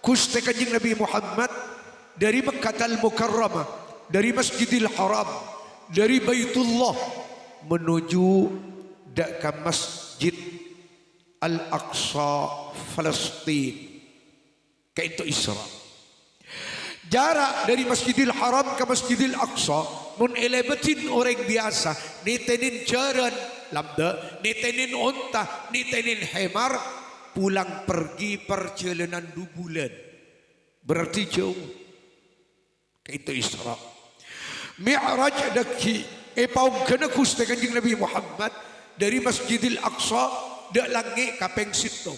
Gusti Kanjeng Nabi Muhammad dari Makkah Mukarramah, dari Masjidil Haram, dari Baitullah menuju ke Masjid Al-Aqsa Palestin. Kayak itu Isra. Jarak dari Masjidil Haram ke Masjidil Aqsa mun elebetin orang biasa nitenin jaran lamda, nitenin unta, nitenin hemar, pulang pergi perjalanan 2 bulan. Berarti jauh. Kayak itu Isra. Mi'raj daki paung kena Gusti Kanjeng Nabi Muhammad dari Masjidil Aqsa dak langit kapeng sitong.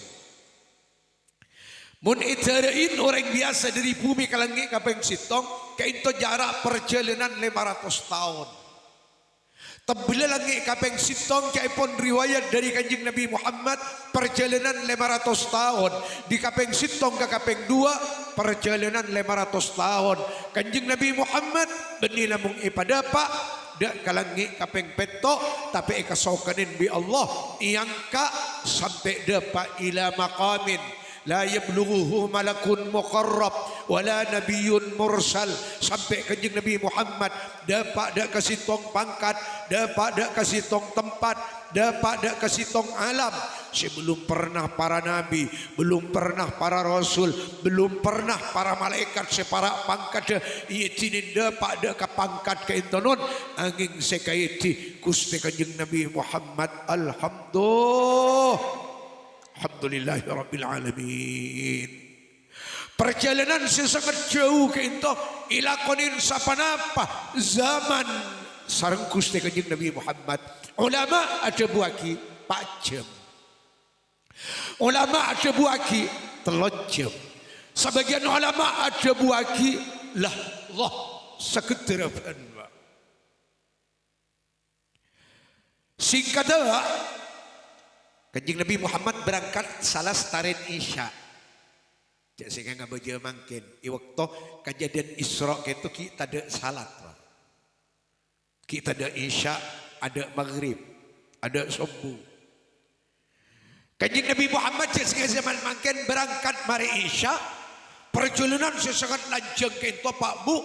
Mun itarain orang biasa dari bumi ke langit kapeng sitong, kayak itu jarak perjalanan 500 tahun. Tebila langit kapeng sitong kayak pun riwayat dari Kanjeng Nabi Muhammad perjalanan 500 tahun. Di kapeng sitong ke kapeng 2 perjalanan 500 tahun. Kanjeng Nabi Muhammad benila mung ipadapa dak kalangi kapeng peto tapi ikasokanin bi Allah iangka sampai dapat ila maqamin la yablughuhu malakun muqarrab wala nabiyyun mursal, sampai Kanjeng Nabi Muhammad dapat dak kasih tong pangkat, dapat dak kasih tong tempat, dapat dak kasih tong alam. Sebelum pernah para nabi, belum pernah para rasul, belum pernah para malaikat separa pangkat ietinin dapat dak ka pangkat ka intonon angin sekaiti Gusti Kanjeng Nabi Muhammad. Alhamdulillahirabbil alamin. Perjalanan sangat jauh ke itu ilakonin sapanapa zaman sareng Gusti Kanjeng Nabi Muhammad. Ulama ada buaki 4 jam. Ulama ada buaki 3 jam. Sebagian ulama ada buaki lah sekederapan. Singkat dah Kanjeng Nabi Muhammad berangkat salah tarin Isya. Jadi saya nggak baca mungkin. Waktu kejadian Isra itu kita ada salat. Kita ada Isya, ada Maghrib, ada Subuh. Kanjeng Nabi Muhammad jadi zaman mungkin berangkat mari Isya. Perjalanan sesangat lanjang ke itu Pak Bu.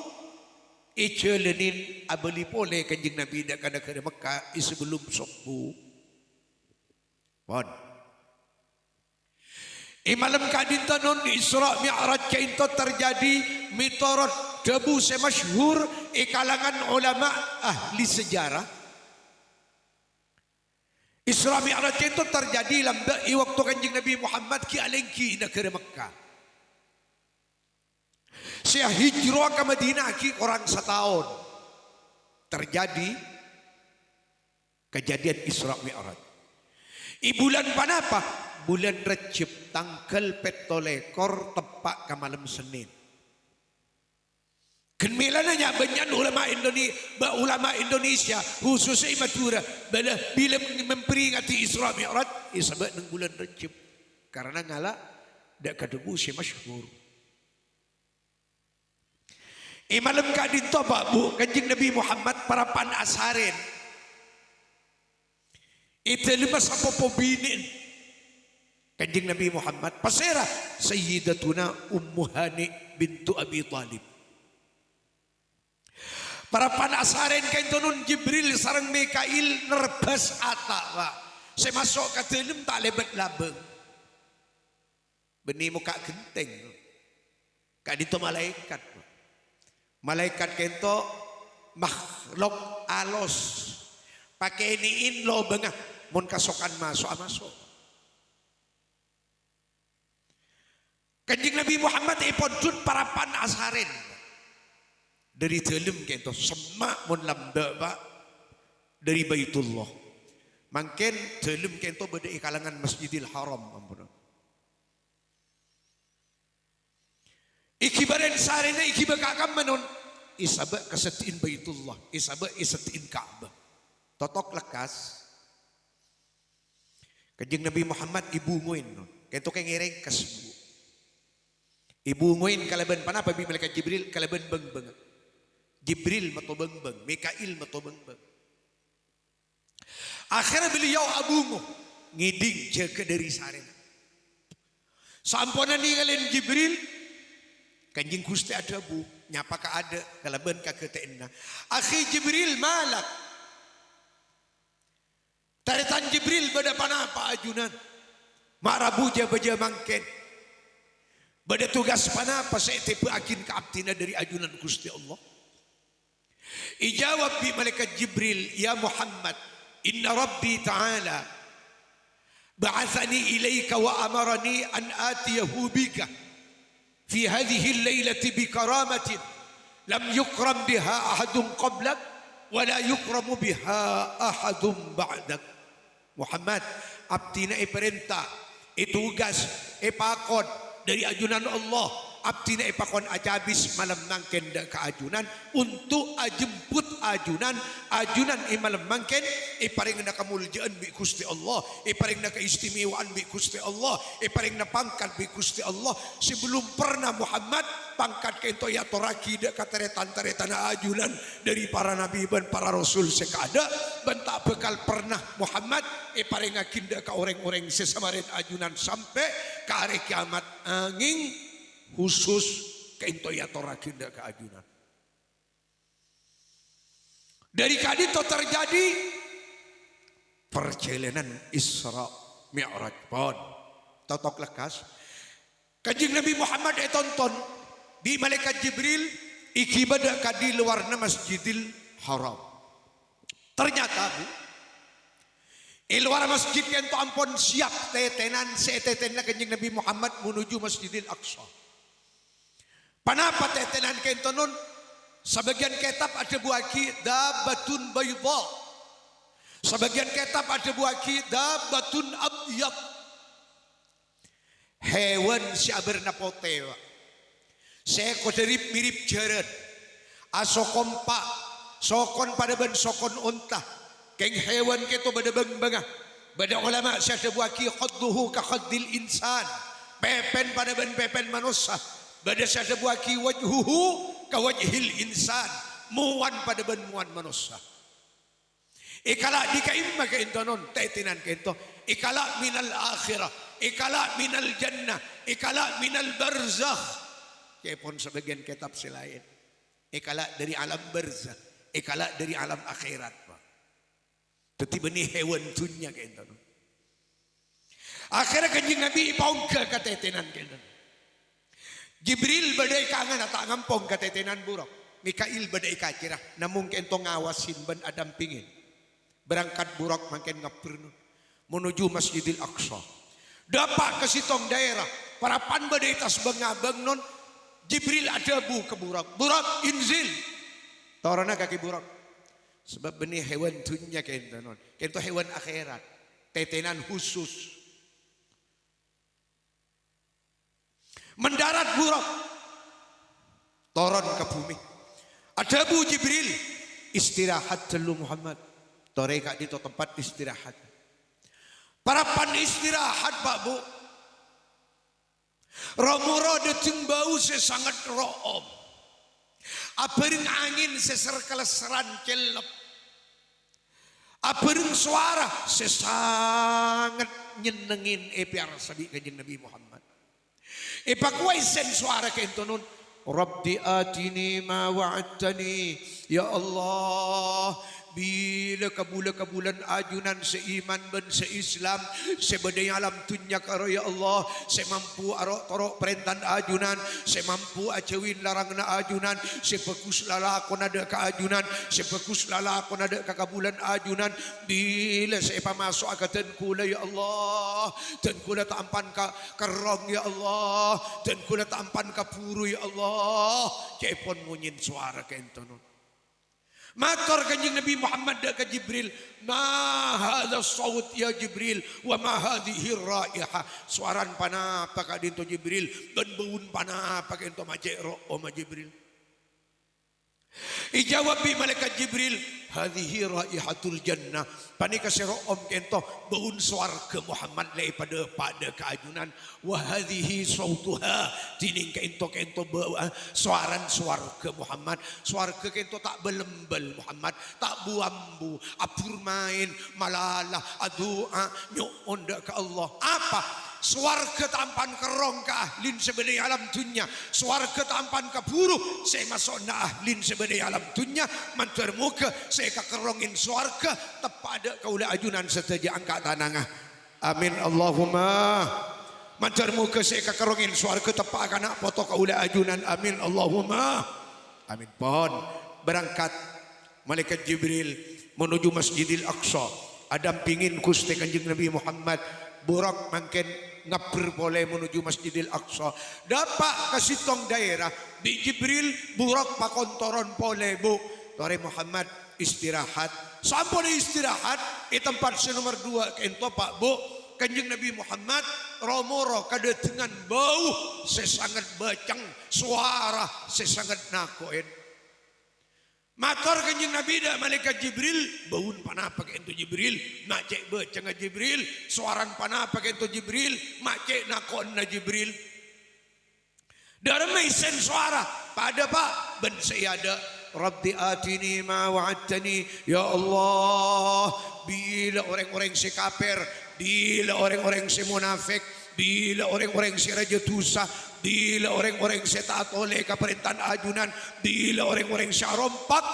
Ijalanin abeli pole Kanjeng Nabi dak kada ke Mekah sebelum Subuh. Bon. Malam kadinta non Isra Mi'raj kainto terjadi mitorot debu semasyhur kalangan ulama ahli sejarah. Isra Mi'raj itu terjadi lamda waktu Kanjeng Nabi Muhammad ki alengki negara Mekah. Saya hijrah ke Madinah ki orang setahun. Terjadi kejadian Isra Mi'raj. Bulan panapa? Bulan Rejab tanggal 17 tepat ke malam Senin. Kemilannya banyak ulama Indonesia khususnya Madura bila memperingati Isra Mi'raj sebab nang bulan Rejab karena ngala dak kadebu si masyhur. Malam kadito Pak Bu Kanjeng Nabi Muhammad parapan asarin. Itu 5 sapopo binin Kanjeng Nabi Muhammad pasera Sayyidatuna Ummu Hani bintu Abi Talib. Para panasarin kain tunun Jibril sarang Mikail nerbas ata Pak. Saya masuk ke dalam tak lebat labeng. Benih muka genteng. Kak dito malaikat. Malaikat kento makhluk alus. Pakai iniin lo bengah. Mun kasokan masuk. Kanjeng Nabi Muhammad ipodjud parapan asarin. Dari dalam kento semak mun lambda Pak dari Baitullah. Mungkin dalam kento beda kalangan Masjidil Haram ampun. Iki baren sarene iki bakakam menon isabak kesetiin Baitullah, isabak isetiin Ka'bah. Totok lekas. Kanjeng Nabi Muhammad ibu nguin. Kento kay ngireng kasbu. Ibu nguin kalaban panapa bi malaikat Jibril kalaban beng-beng. Jibril matobeng-beng, Mikail matobeng-beng. Akhirnya beliau abungu ngiding jaga dari sarena. Samponan ninggalin Jibril Kanjing Gusti ada bu, nyapa ka ada, kalaban ka keteena. Akhi Jibril malak. Taretan Jibril bada panapa ajunan. Marabuja baja mangken. Bada tugas panapa saya tipe akin ka abtina dari ajunan Gusti Allah. Ijawab bi malaikat Jibril, ya Muhammad, inna Rabbi ta'ala ba'athani ilaika wa amarani an atiyahu bika fi hadhihi al-lailati bi karamatin lam yukram biha ahadun qablak wa la yukramu biha ahadun ba'dak. Muhammad, abdina iperintah, itugas, ipakon dari ajunan Allah. Abdina ipakon ajabis malam mangken da kaajunan untuk ajemput ajunan malam mangken iparing na kamuljaan bi Gusti Allah, iparing na kaistimewaan bi Gusti Allah, iparing na pangkat bi Gusti Allah. Sebelum pernah Muhammad pangkat kento ya toraki da kateretan-teretan ajunan dari para nabi dan para rasul sekada bentak bekal pernah Muhammad iparing akinda ka orang-orang sesamarin ajunan sampai ke hari kiamat angin khusus kento ya torakinda ke ajunan. Dari kadito terjadi perjalanan Isra Mi'raj pon. Totok lekas. Kanjeng Nabi Muhammad tonton di malaikat Jibril ikibadah di luar Masjidil Haram. Ternyata bu, di luar masjid kento ampun siap tetenan setetenan kanjeng Nabi Muhammad menuju Masjidil Aqsa. Panapa tetenan kento nun? Sebagian kitab ada buaki dabatun bayda. Sebagian kitab ada buaki dabatun abyad. Hewan si aberna potewa. Seko derip mirip jaran. Aso kompak. Sokon pada ban sokon unta. Keng hewan keto pada bang-bangah. Bada ulama si ada buaki khadduhu ka khaddil insan. Pepen pada ban pepen manusia. Bada saya buaki wajhuhu ka wajhil insan, muan pada ben muan manusia. Ikala dikaimma ka intonon tetinan kento, ikala minal akhirah, ikala minal jannah, ikala minal barzakh. Kepon sebagian kitab selain. Ikala dari alam barzakh, ikala dari alam akhirat. Tetapi ni hewan dunia ka intonon. Akhirnya kanjeng Nabi ipaungka ka tetinan kento. Jibril badai kangen tak ngampong katetenan buruk. Mikail badai kacirah. Namun kento ngawasin ban adam pingin. Berangkat buruk makin ngapurnu. Menuju Masjidil Aqsa. Dapat ke sitong daerah. Para pan badai tas bengabeng non. Jibril ada bu ke buruk. Buruk inzil. Torana kaki buruk. Sebab benih hewan dunia kento non. Kento hewan akhirat. Tetenan khusus. Mendarat buruk, turun ke bumi. Ada bu Jibril istirahat dulu Muhammad. Toreka di tempat istirahat. Para pan istirahat pak bu. Romoro deting bau sesangat room. Apering angin seserkeleseran kelep. Apering suara sesangat nyenengin epiar sabi kanjeng Nabi Muhammad. Ipakuai sen suara kentonun. Rabbi atini ma wa'adtani. Ya Allah. Bila kabulan ajunan seiman dan seislam. Sebadai alam dunia karo ya Allah. Semampu arok torok perintah ajunan. Semampu acewin larang na ajunan. Sepekus lalakon ada ke ajunan. Sepekus lalakon ada ke kabulan ajunan. Bila sepa masuk akatan kula ya Allah. Dan kula tampan ka kerong ya Allah. Dan kula tampan ka puru ya Allah. Cepon munyin suara kentonun. Matur kanjeng Nabi Muhammad ke Jibril, ma hadha saut ya Jibril wa ma hadhihi raihah. Suaran panapa ka dinto Jibril dan baun panapa ka dinto majero o ma Jibril. Ijawab bi malaikat Jibril, hadhihi raihatul jannah. Pani kasiro om kento baun swarga Muhammad lai pada keajunan. Wa hadhihi sautuha tining kento bawa suaran swarga Muhammad. Swarga kento tak belembel Muhammad, tak buambu, apur main, malalah, adua, nyuon ke Allah. Apa? Swarga tampan kerong ke ahlin sebedai alam dunia. Swarga tampan ke buruh. Saya masuk na ahlin sebedai alam dunia. Mantur muka saya kekerongin swarga. Tepada kaulah ajunan setaja angkat tanangah. Amin Allahumma. Mantur muka saya kekerongin swarga. Tepat anak foto kaulah ajunan. Amin Allahumma. Amin pon. Berangkat malaikat Jibril menuju Masjidil Aqsa. Adam pingin Gusti Kanjeng Nabi Muhammad burak makin ngapir boleh menuju Masjidil Aqsa. Dapat kasih tong daerah di Jibril burak pakontoron boleh bu. Tore Muhammad istirahat. Sampai istirahat di tempat nomor 2 kento Pak Bu. Kanjeng Nabi Muhammad romoro kada dengan bau sesangat bacang suara sesangat nakoin. Mator Kanjeng Nabi dah malaikat Jibril baun panapa ke ento Jibril nak cek bacang Jibril suaran panapa ke ento Jibril mak cek nakon na Jibril darmai sen suara pada Pak ben saya ada Rabbi atini ma wa'adtani ya Allah bila orang-orang si kafir bila orang-orang si munafik bila orang-orang si raja tusa bila orang-orang si taat oleh keperintahan ajunan bila orang-orang si rompak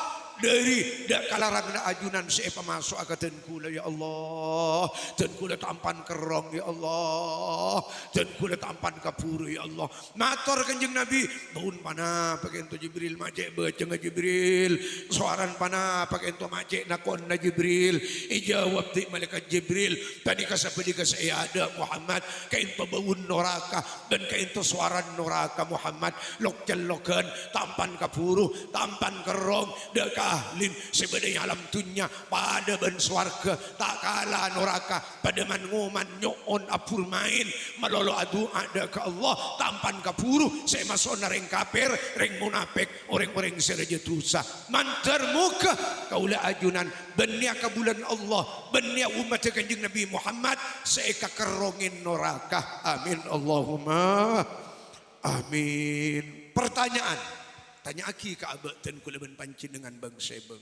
dari kalarang ajunan si pemasuk agak kula ya Allah dan kula tampan kerong ya Allah dan kula tampan kapuru ya Allah matur Kanjeng Nabi baun pana pakai ento Jibril majek baceng Jibril suaran pana pakai ento majek nakon na Jibril ijawab di malaikat Jibril tadi kasapedi ka saya ada Muhammad ka ento baun neraka dan ka ento suaran neraka Muhammad lokjan lokan tampan kapuru tampan kerong deka ahlin sebedai alam dunia pada ben swarga tak kalah neraka pada manguman nyoon apur main malolo adu ada ke Allah tampan kapuru saya masuk nareng kafir reng munafik orang-orang seraja dosa mantar muka kaulah ajunan benia ke bulan Allah benia umat Kanjeng Nabi Muhammad saya kekerongin neraka amin Allahumma amin. Pertanyaan tanya aki ke abad dan kula ben pancin dengan bangsa bang.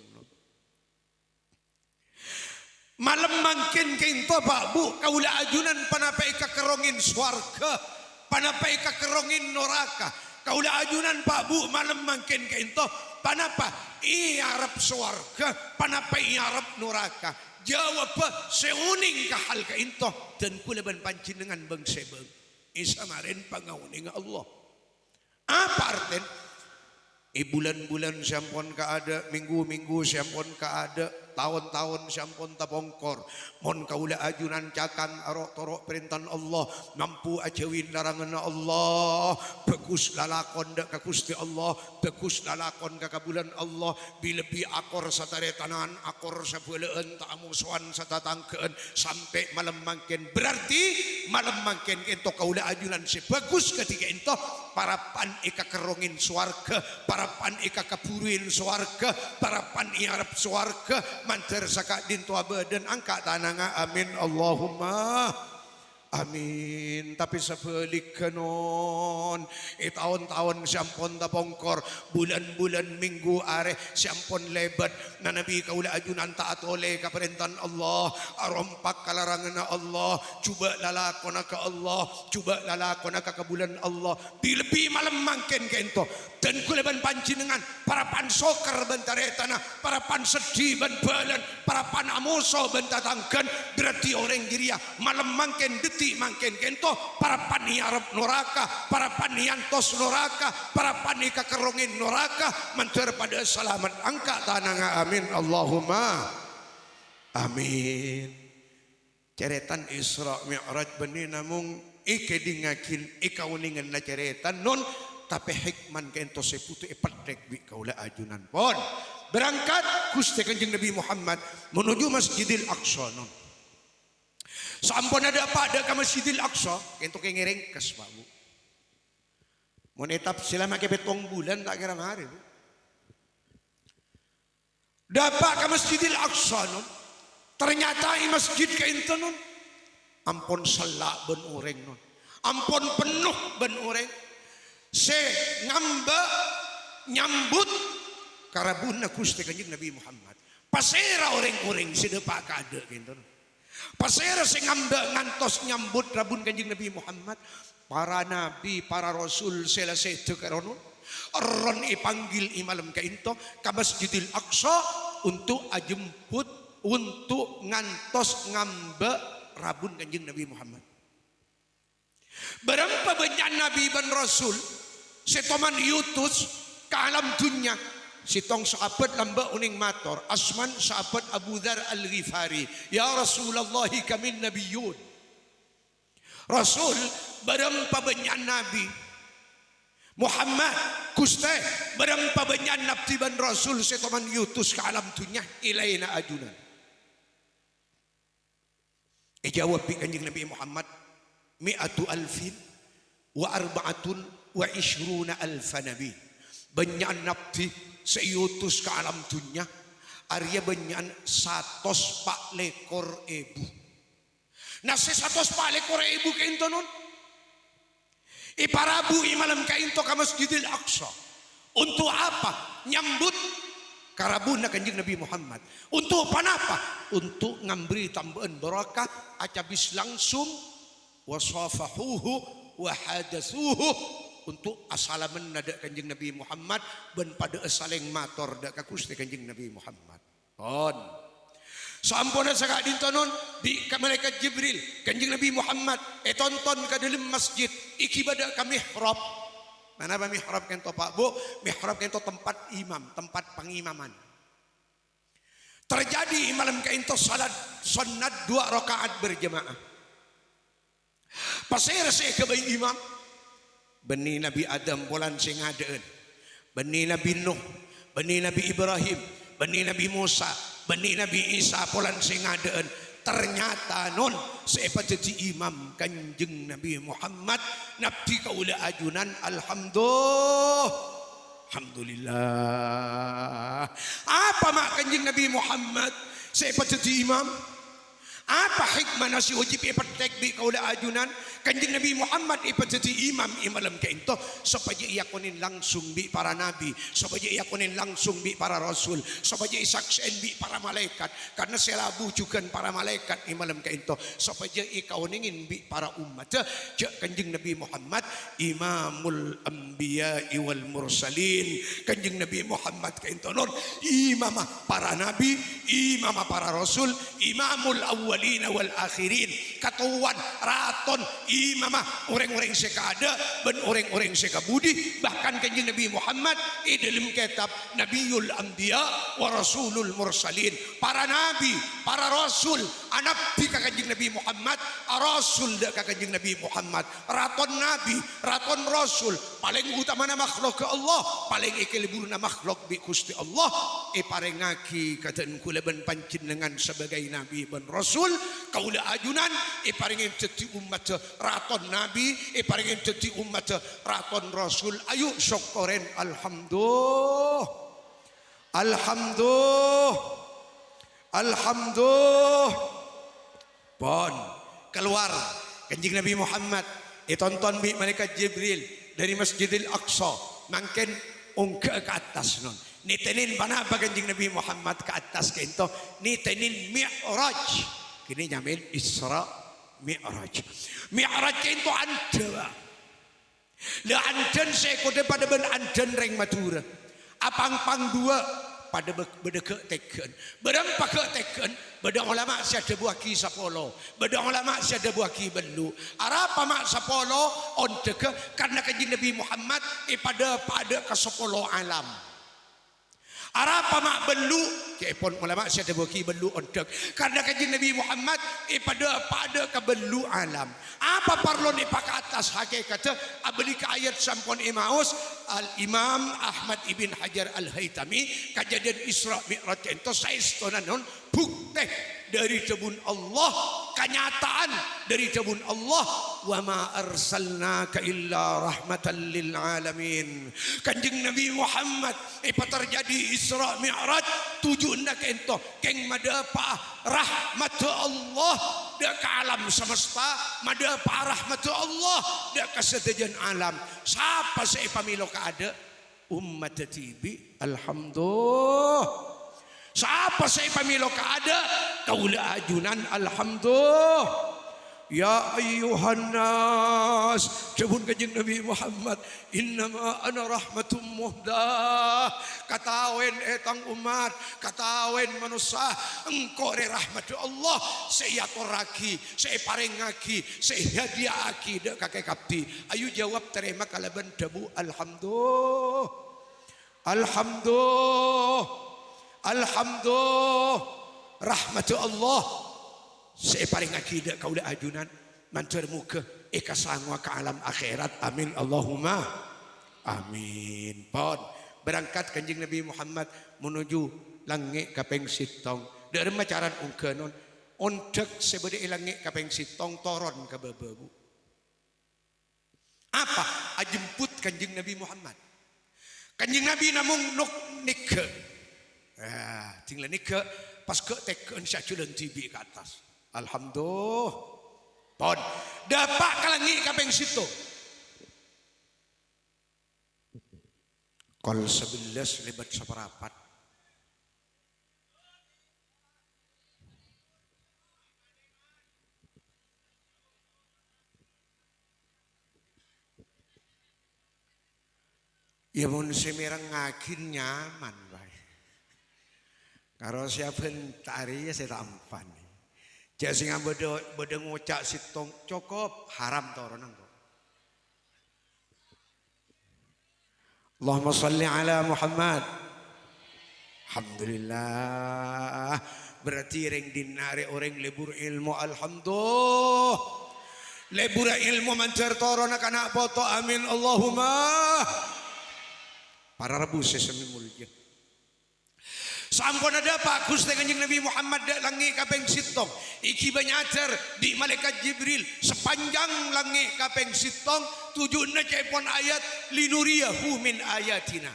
Malam mangkin kento Pak Bu kaula ajunan panapai kekerongin swarga panapai kekerongin neraka kaula ajunan Pak Bu malam mangkin kento panapa iarap swarga panapai iarap neraka jawab seuning ka hal kento dan kula ben pancin dengan bangsa bang. Isamarin pangauning Allah. Apa artinya? Bulan-bulan sampun ka ada, minggu-minggu sampun ka ada, tahun-tahun sampun tabongkor. Mon kaula ajunan cakang arok torok perintahan Allah, mampu ajawin larangan Allah, bagus lalakon dak ka Gusti Allah, bagus lalakon ka bulan Allah, bilebi akor satare tanan, akor sabeuleun tamusuan satatangkeun sampai malam mangkin. Berarti malam mangkin ento kaula ajunan si bagus ketika ento parapan ika kerongin swarga, parapan ika kapuruin swarga, parapan iarap swarga, manter saka dintu abadan angkat tananga amin Allahumma amin. Tapi sebalik kanon tahun-tahun sampun tabongkor bulan-bulan minggu are sampun lebat na nabi kaula ajunan taat oleh kaperintahan Allah arompak kalarangan Allah cuba lalakon ka Allah cuba lalakon ka bulan Allah lebih malam mangken kento dan kula ban pancinengan para pan soker bentare tanah para pan sedih ban balan para pan amoso bentatangkan berarti orang giria malam mangken detik mangken kento para pan iarap neraka para pan yantos neraka para pan ikakerongin neraka mancer pada selamat angkat tananga amin Allahumma amin. Ceretan Isra Mi'raj benih namung ike dingakin ikauningan na ceretan non tapi hikman kento seputu epedek bi kaula ajunan pon berangkat Gusti Kanjeng Nabi Muhammad menuju Masjidil Aqsa non sampun ada pada ke Masjidil Aqsa kento kengerengkes Pak Bu mun etap selama ke betong bulan tak kira hari Bu dapat ke Masjidil Aqsa non ternyata i masjid kento non ampun selak ben ureng non ampun penuh ben ureng se ngamba nyambut karabuna Gusti Kanjeng Nabi Muhammad pasera orang-orang sedepak kada gitu Pasir sing ngantos nyambut rabun Kanjeng Nabi Muhammad. Para nabi, para rasul selesai tekarono. Ron ipanggil imalam kainto ka Masjidil Aqsa untuk ajemput untuk ngantos ngambe rabun Kanjeng Nabi Muhammad. Berapa banyak nabi dan rasul setoman yutus ke alam dunia. Sitong sahabat lamba uning mator. Asman sahabat Abu Dhar Al-Ghifari. Ya Rasulullah kami nabiyun. Rasul berapa banyak nabi. Muhammad kuste berapa banyak nabi dan rasul setoman yutus ke alam dunia. Ilaina ajunan. Jawab Kanjeng Nabi Muhammad. Mi'atu alfin wa arba'atun wa ishruna alfa nabi. Banyak nabi seyutus ke alam dunia. Arya banyak 104 lekor ebu. Nah 104 lekor ebu kainto nun. Iparabu imalam kainto ke Masjidil Aqsa. Untuk apa? Nyambut karabuna Kanjeng Nabi Muhammad. Untuk apa? Untuk ngambri tambahan barakah. Acabis langsung wasafahuhu wahadathuhu. Untuk asalaman nada Kanjeng Nabi Muhammad ben pada saling mator dak kakusti Kanjeng Nabi Muhammad. Pon. Sampuna sagak dintonon di malaikat Jibril Kanjeng Nabi Muhammad tonton ke dalam masjid iki bada ka mihrab. Mana ba mihrab kento Pak Bu? Mihrab kento tempat imam, tempat pengimaman. Terjadi malam kento salat sunnat 2 rakaat berjamaah. Pasir saya ke imam Bani Nabi Adam bulan sing adaan. Bani Nabi Nuh, Bani Nabi Ibrahim, Bani Nabi Musa, Bani Nabi Isa bulan sing adaan. Ternyata non sepa jadi imam Kanjeng Nabi Muhammad. Nabi kaula ajunan alhamdulillah. Apa mak Kanjeng Nabi Muhammad sepa jadi imam? Apa hikmah nasi wajib ipatek bi kaula ajunan Kanjeng Nabi Muhammad ipajadi imam imalam kainto supaya ia kunin langsung bi para nabi, supaya ia kunin langsung bi para rasul, supaya isaksien bi para malaikat karena selabu juga para malaikat imalam kainto supaya ikau ningin bi para umat. Jak Kanjeng Nabi Muhammad imamul anbiya wal mursalin. Kanjeng Nabi Muhammad kainto non imamah para nabi, imamah para rasul, imamul awwalin wal akhirin. Katuan raton imamah orang-orang sekada dan orang-orang sekabudi. Bahkan Kanjeng Nabi Muhammad dalam kitab Nabiul Anbiya wa Rasulul Mursalin. Para nabi, para rasul, nabi ka Kanjeng Nabi Muhammad, rasul da ka Kanjeng Nabi Muhammad. Raton nabi, raton rasul, paling utama na makhluk ke Allah, paling ikilibur na makhluk bi Gusti Allah. Parengaki kataan kula ban panjenengan sebagai nabi dan rasul, kaula ajunan paringin jadi umat raton nabi, paringin jadi umat raton rasul. Ayo syukurin alhamdulillah, alhamdulillah. Pon keluar Kanjeng Nabi Muhammad tonton bi malaikat Jibril dari Masjidil Aqsa mangken ungke ke atas non. Nitenin mana apa Kanjeng Nabi Muhammad ke atas kento nitenin mi'raj. Kini nyamil Isra Mi'raj. Mi'raj kento anda. Le andan saya kode pada ben andan reng Madura. Apang pang dua pada beda ke teken. Berapa ke teken? Beda ulama siada buah ki sapolo. Beda ulama siada buah ki belu. Arapa mak sapolo on teke karena Kanjeng Nabi Muhammad pada ke sapolo alam. Arapa mak belu kepon ulama siada buki belu ontek karena Kanjeng Nabi Muhammad pada ke belu alam. Apa parlo ni pak atas hakikat abli ke ayat sampun Imaus Al Imam Ahmad ibn Hajar Al Haytami kejadian Isra Mi'raj ento saestonan non bukti dari tebun Allah, kenyataan dari tebun Allah. Wa ma arsalnaka illa rahmatan lil alamin. Kanjeng Nabi Muhammad terjadi Isra Mi'raj tujuh nak ento keng madapa rahmat Allah dak ke alam semesta, madapa rahmat Allah dak ke sedajan alam. Siapa saya pamilo ka ada umat tibi alhamdulillah. Siapa saya pamilo ka ada taula ajunan alhamdulillah. Ya ayyuhan nas, jabun kanjeng Nabi Muhammad, innama ana rahmatum muhdah. Katawen etang umat, katawen manusia, engkau re rahmat Allah, saya aturaki, saya paringaki, saya hadiahaki dek kakek kapti. Ayo jawab terima kalaban dabu alhamdulillah. Alhamdulillah. Alhamdulillah. Rahmat Allah. Saya paling akidah kaulah ajunan mantur muka eka sangwa ke alam akhirat. Amin Allahumma amin. Pon berangkat kanjeng Nabi Muhammad menuju langit kapeng sitong. Dari macaran ungkenon ondek sebede langit kapeng sitong toron ke bebebu. Apa ajemput kanjeng Nabi Muhammad? Kanjeng Nabi namung nuk nike. Tinggal nike pas ke teken syaculan tibi ke atas. Alhamdulillah. Pon dapat kalangi kapeng situ. Kol 11 lebat seperapat. Ya mun semerang ngakin nyaman bae. Karo siapen tari ya saya tampan. Jek sing bodo ngocak sitong cukup haram toronang kok. Allahumma salli ala Muhammad. Alhamdulillah. Berarti ring dinare orang lebur ilmu alhamdulillah. Lebur ilmu mancar torona kana foto amin Allahumma. Para rabu sesami mulia. Sampun ada Pak Gusti Kanjeng Nabi Muhammad dak langi kapeng sitong. Iki banyacer di malaikat Jibril sepanjang langi kapeng sitong tujuna cepon ayat linuriyahu min ayatina.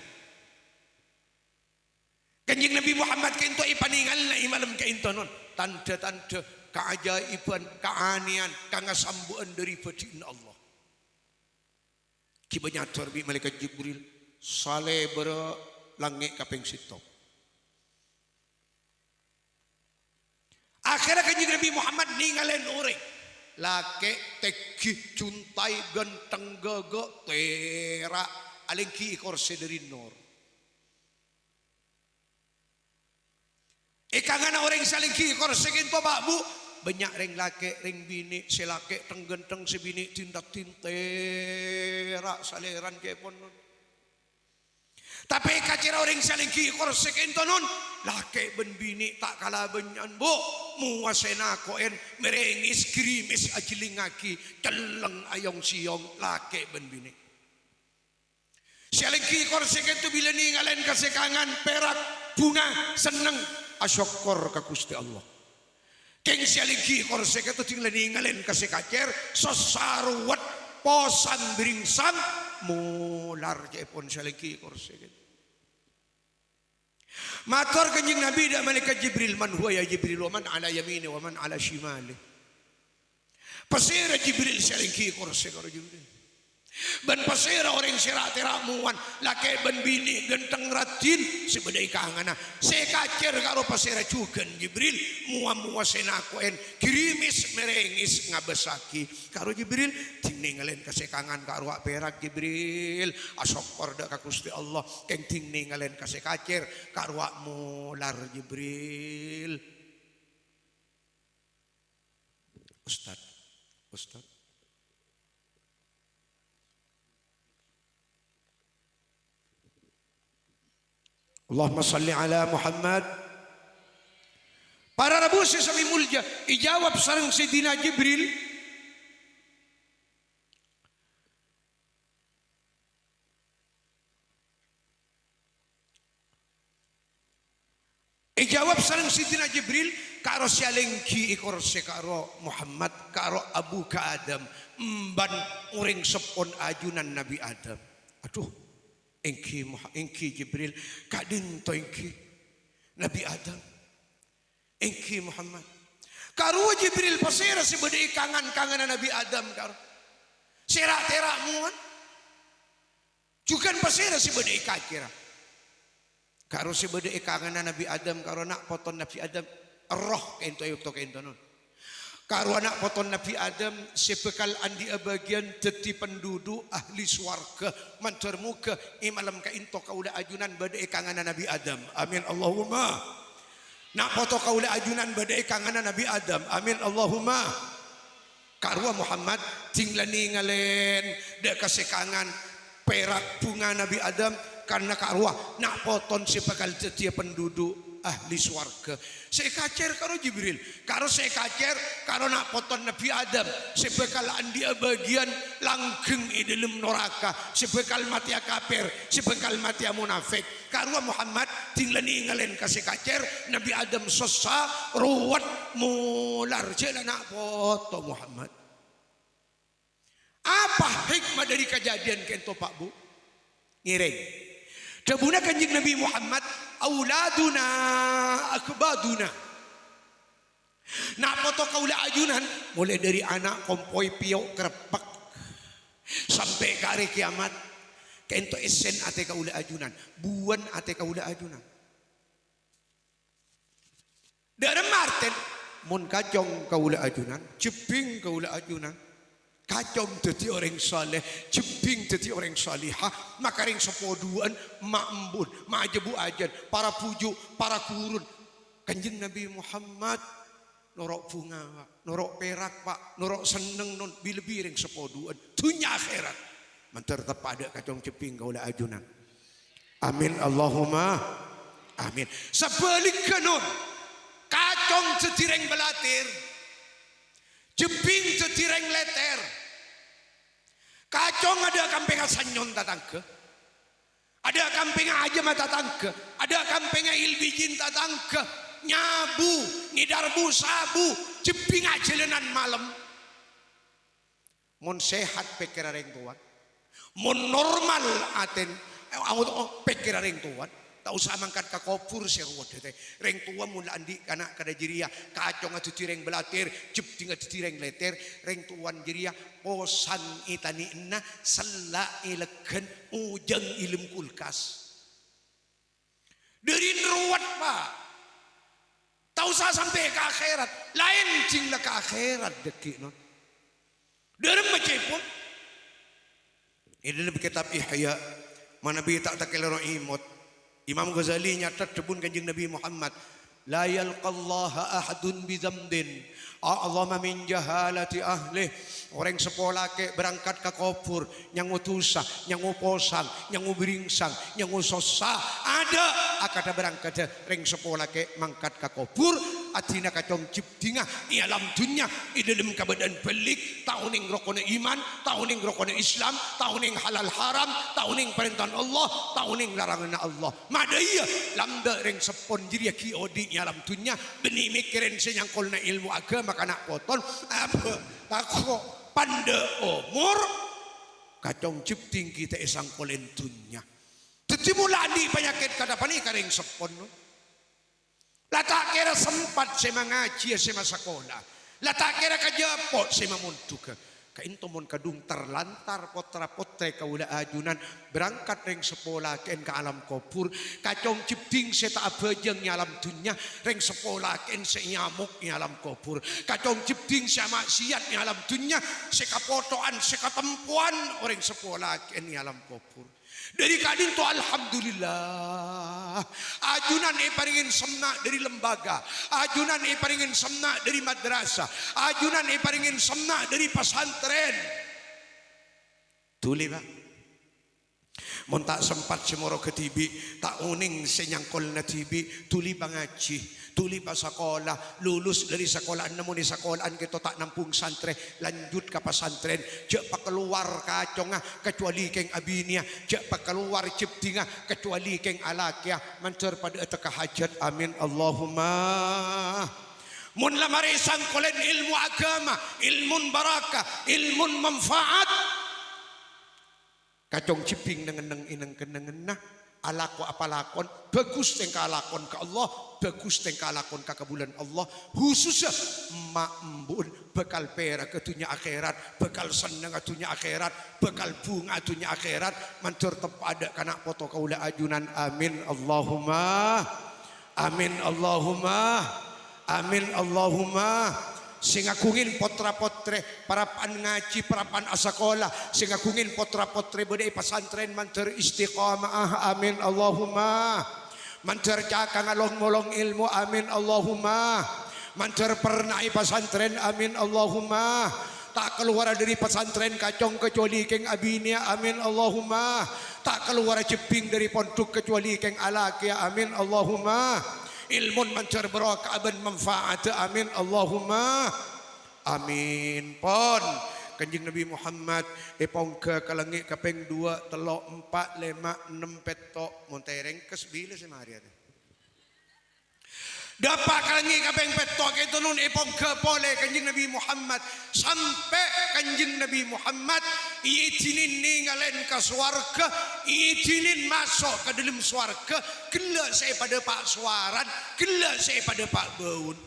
Kanjeng Nabi Muhammad kento ipaningalna imalam kento non tanda-tanda keajaiban, keanian, kangasambuan dari fadilna Allah. Ki banyacer di malaikat Jibril sale bere langi kapeng sitong. Akhirnya kanjeng Nabi Muhammad ninggalin orang laki teki cuntai ganteng gagak tera alingki ikor sederi nor ikangan orang salingki ikor seginto bakbu banyak ring laki ring bini selaki tenggenteng sebini tindak tintera saleran kepon. Tapi kacira orang saling kikor sekinto nun laki ben bini tak kalah benyan bu muasena koen merengis krimis ajilingaki teleng ayong siong laki ben bini saling kikor sekinto bila ningalen kasekangan perak bunga seneng asyokor ka Gusti Allah keng saling kikor sekinto tinggal ningalen kasekacer sosaruat posan beringsan mular jepon saliki korse. Matur kanjeng Nabi dak malaikat Jibril man huwa ya Jibril wa man ala yamini wa man ala shimali. Pasira Jibril saliki korse karo Jibril. Ban pasira orang serak teramuan laki ben bini genteng ratin sebedai kangana sekacer karo pasira cugen Jibril mua senakoen kirimis merengis ngabesaki karo Jibril tiningalen kasekangan karo perak Jibril asokor dak ka Gusti Allah keng tiningalen kasekacer karo mular Jibril. Ustaz Allahumma salli ala Muhammad. Para rabu sesami mulja ijawab sareng Sayyidina Jibril. Ijawab sareng Sayyidina Jibril karo sialengki ikor sekaro Muhammad karo Abu ka Adam mban uring sepon ajunan Nabi Adam. Aduh engki Jibril kadin to engki Nabi Adam engki Muhammad karo Jibril pasira sebede kangan Nabi Adam karo serak terak muan jukan pasira sebede kakira karo sebede kangan Nabi Adam karo nak poton Nabi Adam roh kento yuk to kento non. Karo anak poton Nabi Adam sebekal andi abagian teti penduduk ahli swarga mantur muka imalam ka into kaula ajunan badai kangana Nabi Adam. Amin Allahumma. Nak foto kaula ajunan badai kangana Nabi Adam. Amin Allahumma. Karwa Muhammad tinglani ngalen dek kasekangan perak bunga Nabi Adam karena karwa nak poton sebekal teti penduduk ahli swarga. Saya kacer karo Jibril, karo saya kacer karo nak poton Nabi Adam, sebekal andi bagian langgeng di dalam neraka, sebekal mati kafir, sebekal mati munafik. Karo Muhammad tinglani ngalen kasih kacer Nabi Adam sosa ruwet mular jalan nak foto Muhammad. Apa hikmah dari kejadian kento Pak Bu? Ngiring. Dabuna kanjeng Nabi Muhammad auladuna akbaduna. Nak foto kaula ajunan mulai dari anak kompoi piok kerepak sampai ke hari kiamat kento esen ate kaula ajunan buan ate kaula ajunan. Dalam Martin mun kacong kaula ajunan jeping kaula ajunan. Kacong jadi orang saleh, jeping jadi orang salihah, makaring sepoduan, ma'embun, ma'ajabu ajan, para puju, para kurun. Kanjeng Nabi Muhammad, norok bunga, norok perak pak, norok seneng non, bilebiring sepoduan, dunia akhirat. Mentertep pada kacong jeping kaulah ajunan. Amin Allahumma, amin. Sebaliknya non, kacong cetireng belatir. Jeping cetireng leter. Kacong ada kampeng sanyon tatangke. Ada kampeng aja mata tangke. Ada kampeng ilbijin tatangke. Nyabu, ngidarbu sabu, jeping ajelenan malam. Mon sehat pikir areng tuan. Mon normal aten pikir areng tuan. Tak usah mangkat ke kopur serwot teh. Reng tua mula andi anak kada jiria kacong atu tireng belatir jep tinggal tireng leter reng tuan jiria posan itani enna sella ileken ujang ilmu kulkas. Dari ruwat pak. Tak usah sampai ke akhirat. Lain cinglah ke akhirat dekik non. Dari macam ini dalam kitab Ihya mana bi tak kelero imut. Imam Ghazali nyatat debun kanjeng Nabi Muhammad la yalqallaha ahadun bidzambin a'zama min jahalati ahli. Orang sekolah ke berangkat ke kopur yang utusa yang uposang yang uberingsang yang usosa ada akada berangkat reng sekolah ke mangkat ke kopur atina kacong ciptinga i alam dunya i dalam keadaan pelik tauning rokone iman tauning rokone Islam tauning halal haram tauning perintah Allah tauning larangan Allah madaya lamda reng sepon jiria ki odi i alam dunya beni mikirin senyangkolna ilmu agama kana potol apa takok pande umur kacong cipting kita isang kolentunya tetimulani penyakit kadapani karing sepon no? Lata kira sempat saya mengaji saya sekolah lata kira kajapot saya memuntuk kainto mon kadung terlantar potra potre kaula ajunan berangkat reng sekolah ken ke alam kopur kacong cipting saya tak abajeng di alam dunia reng sekolah ken saya nyamuk di alam kopur kacong cipting saya maksiat di alam dunia saya kapotoan saya ketempuan orang sekolah ken di alam kopur. Dari kadin to alhamdulillah ajunan paringin semna dari lembaga ajunan paringin semna dari madrasah ajunan paringin semna dari pesantren tuli pak mon tak sempat semoro ke tibi tak uning senyangkol na tibi tuli bangaji tuli pa sekolah lulus dari sekolah namun di sekolahan kita tak nampung santre lanjut ke pesantren jak pa keluar kacongah kecuali keng abinia jak pa keluar ciptinga kecuali keng alakia mancur pada eta hajat amin Allahumma mun lamari sangkolen ilmu agama ilmun barakah ilmun manfaat kacong ciping nengeneng ineng kenengen nah alako apalakon bagus tengka alakon ke Allah bagus tengka alakon ke bulan Allah khususnya ma'embun bekal perak ke dunia akhirat bekal seneng ke dunia akhirat bekal bunga dunia akhirat mancur tepada kana foto kaula ajunan amin Allahumma amin Allahumma Amin Allahumma. Sing agungin potra-potre para pan ngaji, para pan asakola, sing agungin potra-potre bodai pesantren manter istiqamah. Amin Allahumma. Manter cakang along molong ilmu. Amin Allahumma. Manter pernai pesantren. Amin Allahumma. Tak keluar dari pesantren kacong kecuali keng abinia. Amin Allahumma. Tak keluar ceping dari pondok kecuali keng alakia. Amin Allahumma. Ilmun mancar berokah dan manfaat. Amin Allahumma. Amin. Pon Kanjeng Nabi Muhammad epong ke kalangi kapeng 2 3 4 5 6 petok montereng ke 9 semari ada. Dapat kalangi kapeng petok itu nun epong ke pole Kanjeng Nabi Muhammad sampai Kanjeng Nabi Muhammad iizinin ninggalin ke swarga, iizinin masuk ke dalam swarga, kela saya pada Pak Suaran, kela saya pada Pak Baun.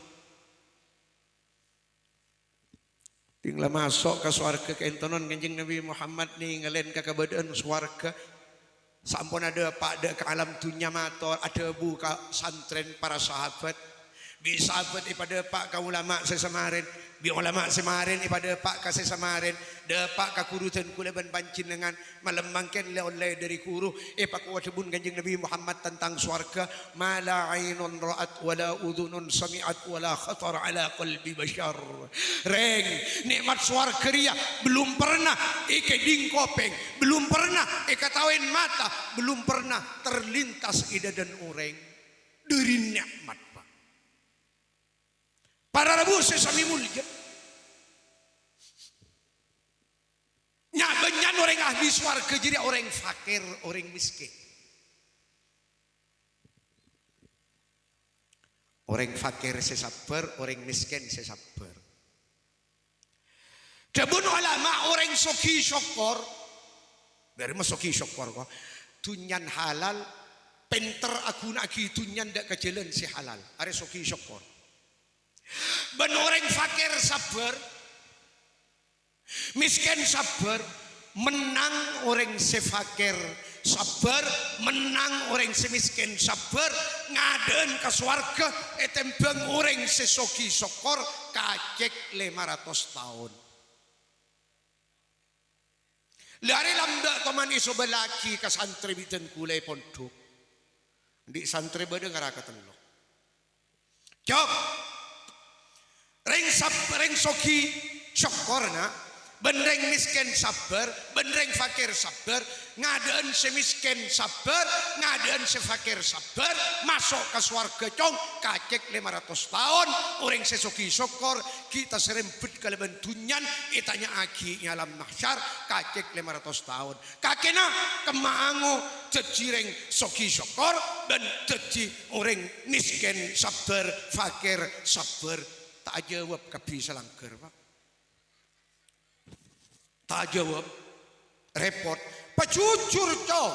Tinggal masuk ke swarga ke intonon Kanjeng Nabi Muhammad ninggalin ke keberadaan swarga. Sampun ada Pak ada ke alam dunia mator, ada buka santren para sahabat. Bi sahabat ipada Pak ka ulama sesamarin, bi ulama semarin ipada Pak ka sesamarin, de Pak ka kurutan kula ban pancin dengan malam mangken le oleh dari kuru pak wadebun Kanjeng Nabi Muhammad tentang swarga, mala ainun ra'at wala udhunun sami'at wala khatar ala qalbi bashar. Reng nikmat swarga ria belum pernah ike dingkopeng, belum pernah ike tawin mata, belum pernah terlintas ida dan orang dari nikmat. Para rabu sesami mulia nyabenyan orang ahli swarga jadi orang fakir, orang miskin. Orang fakir sesabar, orang miskin sesabar. Dabun ulama orang soki syokor, dari mas soki syokor kok tunyan halal, penter aku nak tunyan dak kejalan si halal, are soki syokor. Ben orang fakir sabar, miskin sabar, menang orang sefakir sabar, menang orang semiskin sabar, ngaden ke swarga etembang orang sesoki sokor kacek 500 tahun. Lari lamda teman iso belaki ke santri biten kulai pondok. Di santri bade ngaraka tenlo. Cok. Reng soki syokor na, benreng miskin sabar, benreng fakir sabar, ngadaan semiskin sabar, ngadaan sefakir sabar, masuk ke swarga cong, kacek 500 tahun, orang sesoki syokor, kita serempet ke leban tunyan, itanya agi nyalam mahsyar, kacek 500 tahun. Kakena kemaango cecireng soki syokor, dan ceci orang miskin sabar, fakir sabar. Tak jawab kapi selangker Pak. Tak jawab repot. Pacucur cok.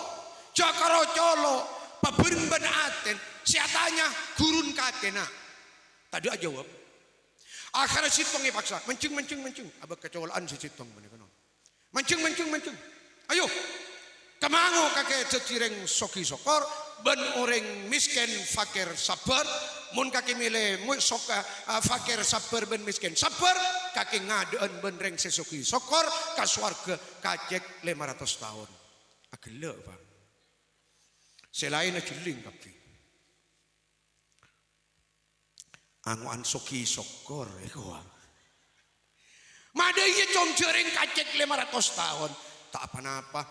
Cakaro colo. Paberben aten. Siatanya gurun kakena. Tadi jawab. Akhirnya sitong paksa. Mencing. Abang kecolaan si sitong. Mencing. Ayo. Kemango kakek cecireng soki sokor. Ben orang miskin fakir sabar. Mun kaki milih fakir sabar ben miskin sabar, kaki ngadaan ben reng sesuki sokor ka swarga kacek 500 tahun. Agele Pak. Selain jeling kapi. Anguan soki sokor eko. Mada ieu comcereng kacek 500 tahun. Tak apa-apa,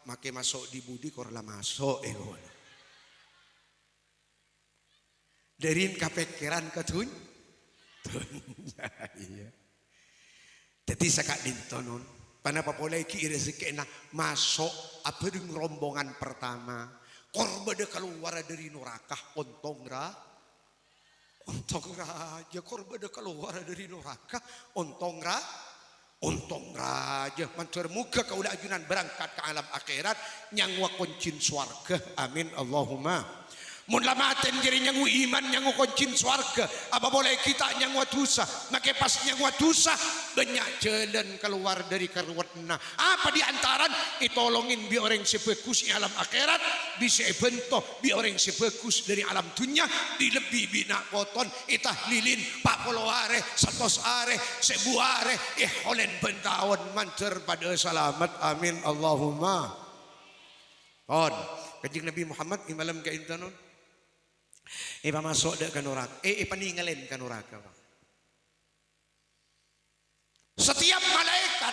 make masuk di budi korla masuk eko. Dari kepikiran ketun, iya. Jadi sekak dintonon, panapa boleh ki rezeki na masuk apa dengan rombongan pertama, korbada keluar dari neraka ontong raja, korbada keluar dari neraka ontong raja, mancur muka kaulah ajunan berangkat ke alam akhirat, nyangwa kuncin swarga, amin Allahumma. Mun lamaten jadi nyangu iman nyangu koncin swarga. Apa boleh kita nyangu dosa? Maka pas nyangu dosa banyak jalan keluar dari karuatna. Apa di antaran itolongin bi orang sebagus di alam akhirat, bisa bentuk bi orang sebagus dari alam dunia, di lebih bina poton itah lilin pak poloare satos are sebuare holen bentawon mancer pada selamat amin Allahumma. On Kanjeng Nabi Muhammad imalam ka intanon masuk dak ke neraka. Peninggalin ke neraka. Setiap malaikat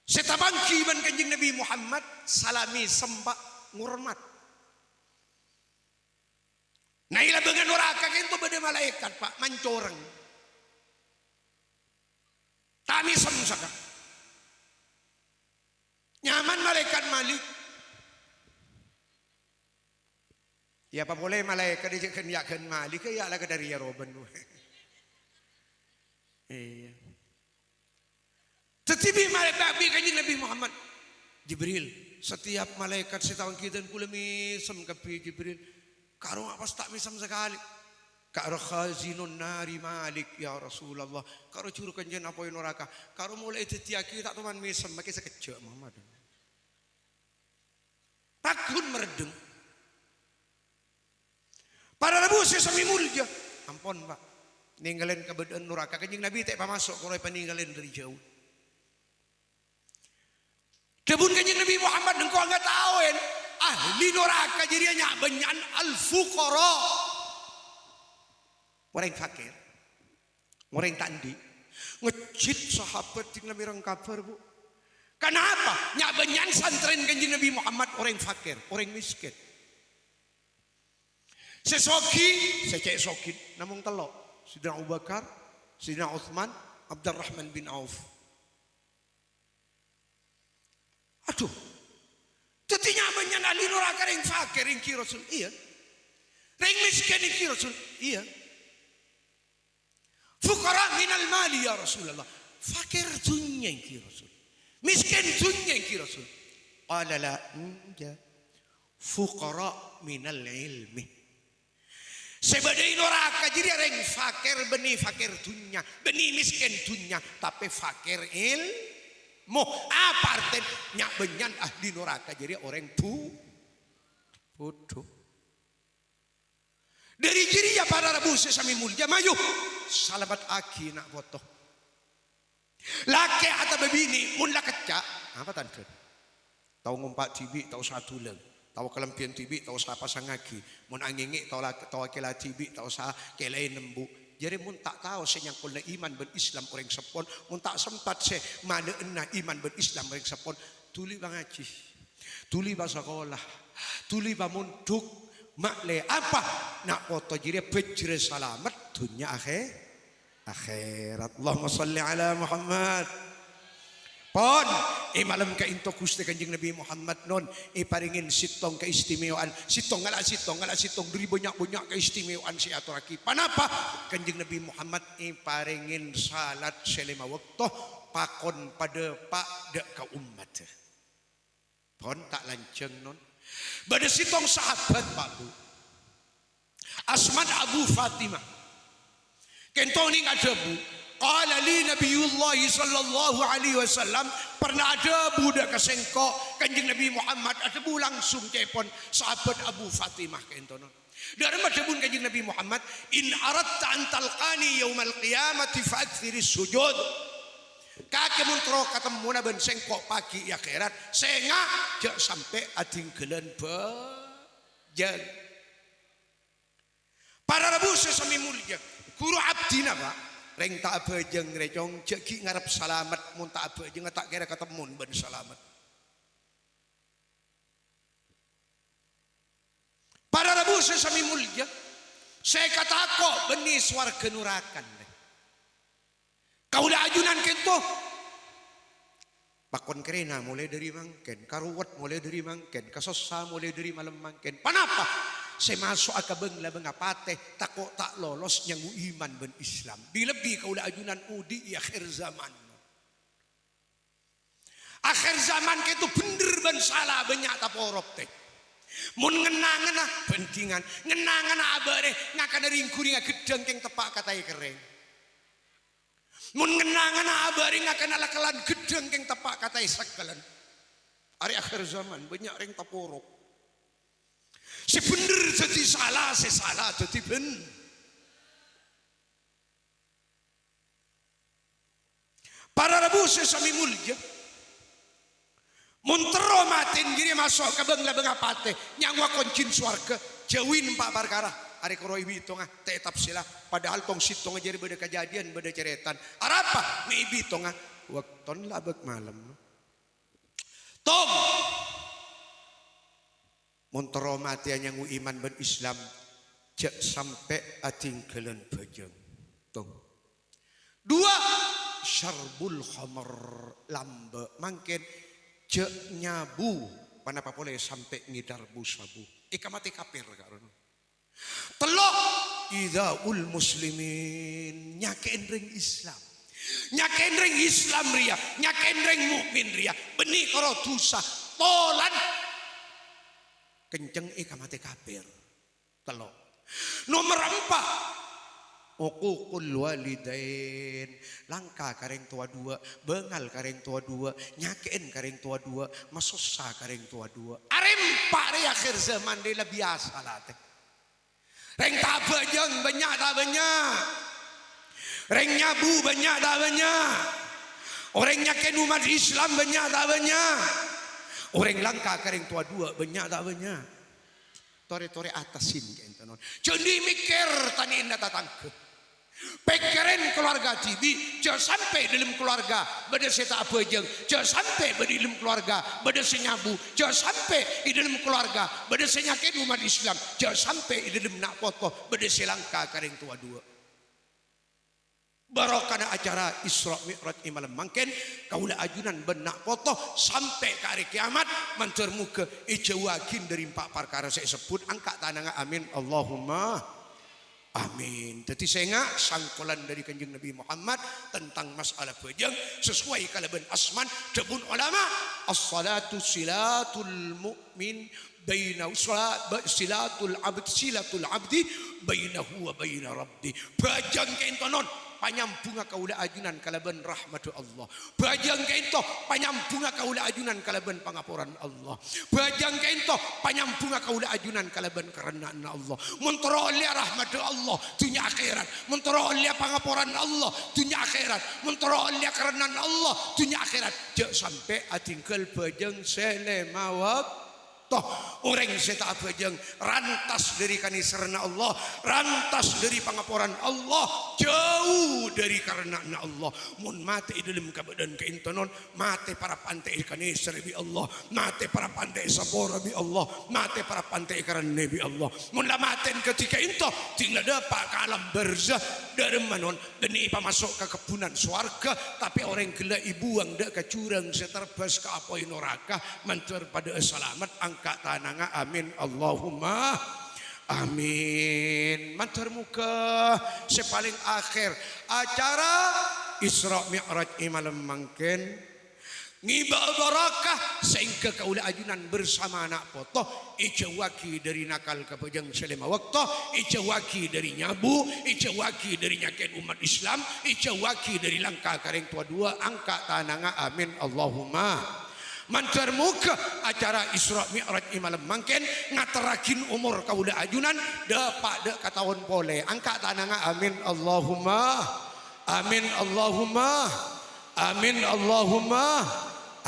setabangki ban Kanjeng Nabi Muhammad salami sembah ngurmat. Nah ila dengan neraka itu bade malaikat Pak mancoreng. Tami semsaka. Nyaman malaikat Malik. Ya apa boleh malaikat dia kenyakan Malik ya lah dari ya roben. Iya. Tetapi malaikat Kanjeng Nabi Muhammad Jibril setiap malaikat setahun kita kula misem kapi Jibril karo apa tak misem sekali karo khazinun nari Malik ya Rasulullah karo juru kanjen apa neraka karo mulai tetiaki tak teman misem makin sekejap Muhammad takun meredeng. Para Rabu sesami mulja. Ampun Pak. Ninggalin kebetulan neraka. Kanjeng Nabi tak masuk kalau peninggalin dari jauh. Kebun Kanjeng Nabi Muhammad engkau enggak tahuin. Ahli neraka jadi hanya banyak al-fuqara. Orang fakir. Orang tandi. Ngecit sahabat tinggal mirang kabar Bu. Kenapa? Nyak banyak santren Kanjeng Nabi Muhammad orang fakir, orang miskin. Sesoki, secek sokin, namung telok. Sidina Abu Bakar, Sidina Uthman, Abdurrahman bin Auf. Aduh, tetinya menyenali neraka yang fakir yang kira Rasul, iya. Yang miskin yang kira Rasul, iya. Fukara minal mali ya Rasulullah. Fakir dunia yang kira Rasul. Miskin dunia yang kira Rasul. Qala la enja. Fukara minal ilmi. Sebadai neraka jadi orang fakir benih fakir dunia, benih miskin dunia, tapi fakir ilmu. Apa artinya benyan ahli neraka jadi orang bodoh. Dari jirinya para Rabu sesami mulja mayu salamat aki nak foto. Laki atau bebini mun kecak apa tante? Tahu ngumpat tibi tahu satu leng. Tahu kelempian tibi, tahu sa pasang aki. Mun angingik, tahu kela tibi, tahu sa kelai nembu. Jadi mun tak tahu saya yang kula iman berislam orang sepon. Mun tak sempat saya mana ena iman berislam orang sepon. Tuli bang ngaji, tuli bang sekolah, tuli bang munduk. Makle apa? Nak foto jadi pejre selamat dunia akhirat. Allahumma salli ala Muhammad. Pon, malam ka into Gusti Kanjeng Nabi Muhammad non, paringin sitong keistimewaan, sitong dari banyak keistimewaan si aturaki. Panapa? Kanjeng Nabi Muhammad paringin salat selima waktu pakon pada pak dek ka umat. Pon tak lanceng non. Bada sitong sahabat Pak Bu. Asmad Abu Fatimah. Kentoni ada Bu. Qala li Nabiullah sallallahu alaihi wasallam pernah ada budak kesengkok Kanjeng Nabi Muhammad ada bu langsung telepon sahabat Abu Fatimah kentono. Dari madhabun Kanjeng Nabi Muhammad in aratta an talqani yaumal qiyamati fa'akthiri sujud. Kakemun tro ketemu na ben sengkok pagi akhirat senga jak sampai ading gelen bejeng. Para Rabu sesami mulia guru abdina Pak. Reng tak bejeng recong ceki ngarep selamat mun tak bejeng tak kira ketemu ben selamat. Para Rabu sesami mulia saya kata kok benih swarga nurakan. Kaulah ajunan kento pakon kerena mulai dari mangken karuwat mulai dari mangken kasosa mulai dari malam mangken. Panapa? Saya masuk akabeng labeng apate takok tak lolos yang iman ben Islam. Dilebih kaulah ajunan udi akhir zaman. Akhir zaman ke itu bener ben salah banyak taporop teh. Mun ngenangan pentingan, ngenangan abare ngakan ringkuri ngagedeng keng tepak katai kering. Mun ngenangan abare ngakan alakalan gedeng keng tepak katai sekelan. Hari akhir zaman banyak ring tapuruk. Si bener jadi salah, si salah jadi bener. Para rabu sesami mulya. Muntero matin gini masuk ke bangla bengapate nyangwa koncin suarga jauhin pak perkara hari koroi bitong tetap sila padahal tong sitong jadi beda kejadian beda ceretan arapa nih bitong wakton labek malam tong muntero matian yang iman ben Islam cek sampai atingkelan bejeng tong dua syarbul khamar lambe mangken cek nyabu panapa boleh sampai ngidar busabu ikamati kafir karon telok idaul muslimin nyakein ring Islam nyakein ring Islam ria nyakein ring mukmin ria benih karo dosa tolan kenceng ikamati kafir telok nomor 4 uququl walidain langka kareng tua dua bengal kareng tua dua nyakein kareng tua dua masusah kareng tua dua arempa re akhir zaman de la biasa lah teh reng tabajeng banyak dah banyak reng nyabu banyak dah banyak orang nyakein umat Islam banyak dah banyak orang langka kareng tua dua banyak dah banyak tore-tore atasin kain tenon jadi mikir tani indah tatangke pikirin keluarga tibi jangan sampai dalam keluarga beda seta apa jeng jangan sampai beda dalam keluarga beda senyabu jangan sampai di dalam keluarga beda senyakin umat Islam jangan sampai di dalam nak foto beda selangka kareng tua dua barokana acara Isra Mi'raj imalam mangken kaula ajunan benak foto sampai ke hari kiamat mantur muka ijawakin dari 4 perkara saya sebut angkat tangan amin Allahumma amin. Jadi saya ngak sangkolan dari kanjeng Nabi Muhammad tentang masalah bejeng sesuai kalaban asman debun ulama as-salatu silatul mu'min baina silatul abdi bainahu wa baina rabbi bajang kentonon panyambunga kaula ajunan kalaban rahmatu Allah bajang kento panyambunga kaula ajunan kalaban pangapuran Allah bajang kento panyambunga kaula ajunan kalaban karenaan Allah mentoroleh rahmatu Allah dunia akhirat mentoroleh pangapuran Allah dunia akhirat mentoroleh karenaan Allah dunia akhirat jak sampai atingkel bajang selemawak toh orang seta apa jeng rantas dari kanisarna Allah rantas dari pangapuran Allah jauh dari karena Allah mun mati dalam keadaan keintonon mati para pantai kanisar bi Allah mati para pantai sabora bi Allah mati para pantai karena bi Allah mun lamaten ketika itu tinggal dapat ke alam barzah dari manon geni ipa masuk ke kebunan swarga tapi orang gila ibuang dak ke curang seterbas ke apa neraka mantur pada selamat angkat tananga amin Allahumma amin mantur muka sepaling akhir acara Isra Mi'raj imalam mangken ngibal barakah sehingga kaula ajunan bersama anak foto ijawaki dari nakal kapajang selema waktu ijawaki dari nyabu ijawaki dari nyakin umat Islam ijawaki dari langkah kareng tua dua angka tananga amin Allahumma mancar muka acara Isra Mi'raj imalam mangken ngaterakin umur kaula ajunan dapat dek katawan pole angka tananga amin Allahumma amin Allahumma amin Allahumma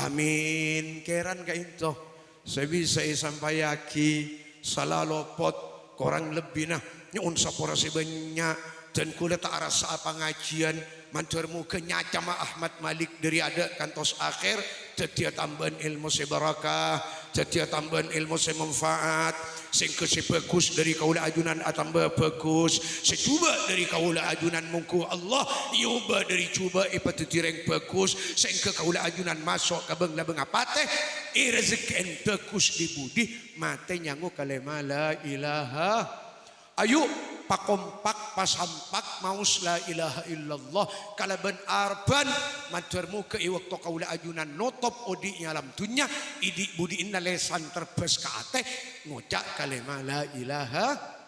amin keran ka into sabi sa sampai yaki salah lopot korang lebih nah nyun sapora sebanyak dan kulit tak rasa pengajian mantur muka nyacama Ahmad Malik dari ada kantos akhir jadi tambahan ilmu sebarakah jadi tambahan ilmu semanfaat sing bagus dari kaula ajunan tambah bagus secuba dari kaula ajunan mungku Allah nyoba dari cuba ipatutireng bagus sing kaula ajunan masuk ke beng apate rezeki bagus di budi mate nyangu kalema la ilaha ayo pakompak pasampak maus la ilaha illallah kalaban arban maturmu ke waktu kaula ajunan notop odi alam dunya idi budi inna lesan terbes ka ate ngucap kalimat la ilaha.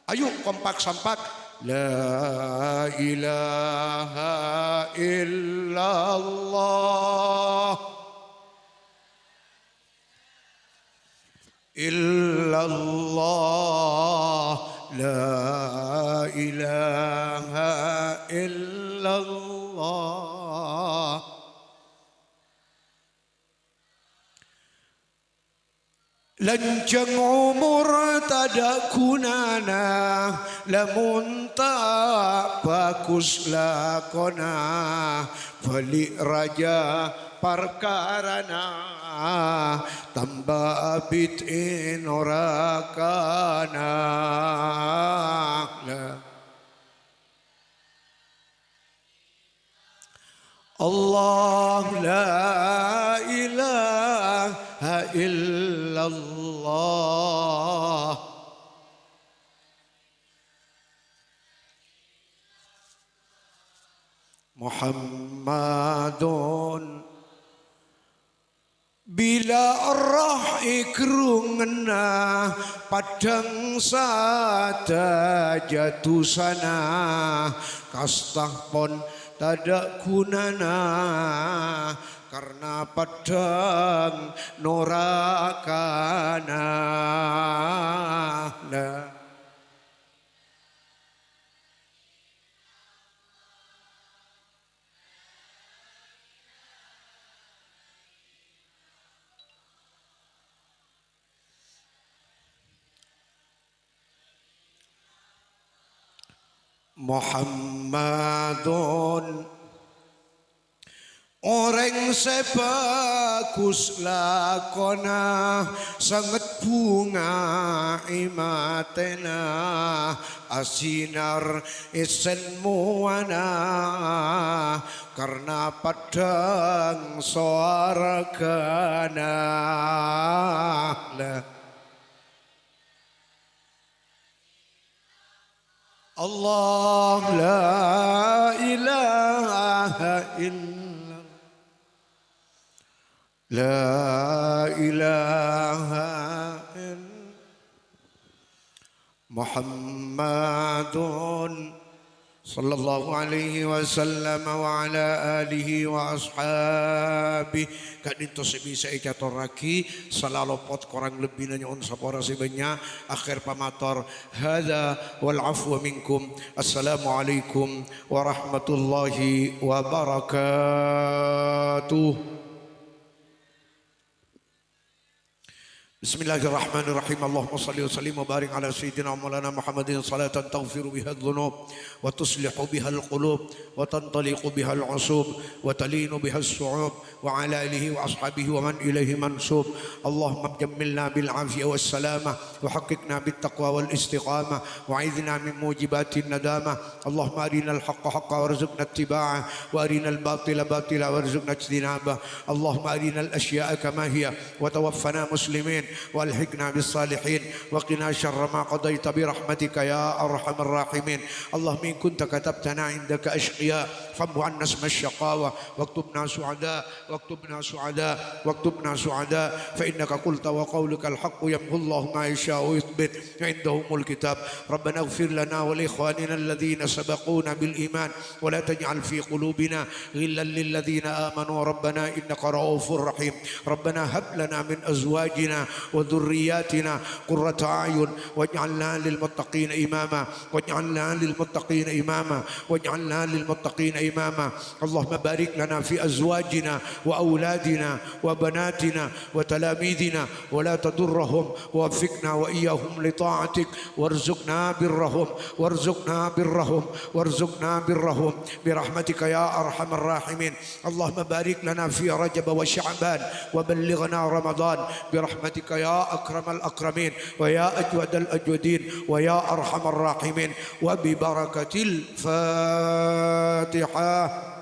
Ayo kompak sampak la ilaha illallah illallah la ilaha illallah. Lanjang umur tada gunana lamun tak bagus lakona balik raja perkarana tambah abid inorakana. Allah la ilaha illallah Muhammadun bila arah ikrungna padang sada jatuh sana kastah pon tada gunana karena padang norakana. Muhammadun orang sebagus lakona sangat bunga imatena asinar isen muana karena padang soargana. Allah la ilaha illallah la ilaha illallah Muhammadun sallallahu alaihi wasallam wa ala alihi wa ashabi kadito sebisa icator raki salalopot korang lebih nanya on sapora sebanyak akhir pamator hadza wal afwa minkum. Assalamualaikum warahmatullahi wabarakatuh. Bismillahirrahmanirrahim. Allahumma salli wa sallim wa barik ala sayyidina maulana Muhammadin salatan taghfiru biha adh-dhunub wa tuslihu biha al-qulub wa tantaliqu biha al-usub wa talinu biha as-su'ub wa ala alihi wa ashabihi wa man ilayhi mansub. Allahumma jammilna bil afiyah was salamah wa haqiqna bit taqwa wal istiqamah wa a'idhna min mujibatin nadamah. Allahumma arina al-haqqa haqqan warzuqna ittiba'ah wa arina al-batila batila warzuqna ijtinabah. Allahumma arina al-ashya'a kama hiya wa tawaffana muslimin والحقنا بالصالحين وقنا شر ما قضيت برحمتك يا أرحم الراحمين. اللهم إن كنت كتبتنا عندك أشقياء فامحو عنا اسم الشقاوة واكتبنا سعداء واكتبنا سعداء واكتبنا سعداء فإنك قلت وقولك الحق يمحو الله ما يشاء ويثبت عندهم الكتاب. ربنا اغفر لنا ولإخواننا الذين سبقونا بالإيمان ولا تجعل في قلوبنا غلا للذين آمنوا ربنا إنك رؤوف رحيم. ربنا هب لنا من أزواجنا وذرياتنا قرة أعين واجعلنا للمتقين إماما واجعلنا للمتقين إماما واجعلنا للمتقين إماما. اللهم بارك لنا في أزواجنا وأولادنا وبناتنا وتلاميذنا ولا تضرهم ووفقنا وإياهم لطاعتك وارزقنا برهم وارزقنا برهم وارزقنا برهم برحمتك يا أرحم الراحمين. اللهم بارك لنا في رجب وشعبان وبلغنا رمضان برحمتك يا أكرم الأكرمين ويا أجود الأجودين ويا أرحم الراحمين وببركة الفاتحة.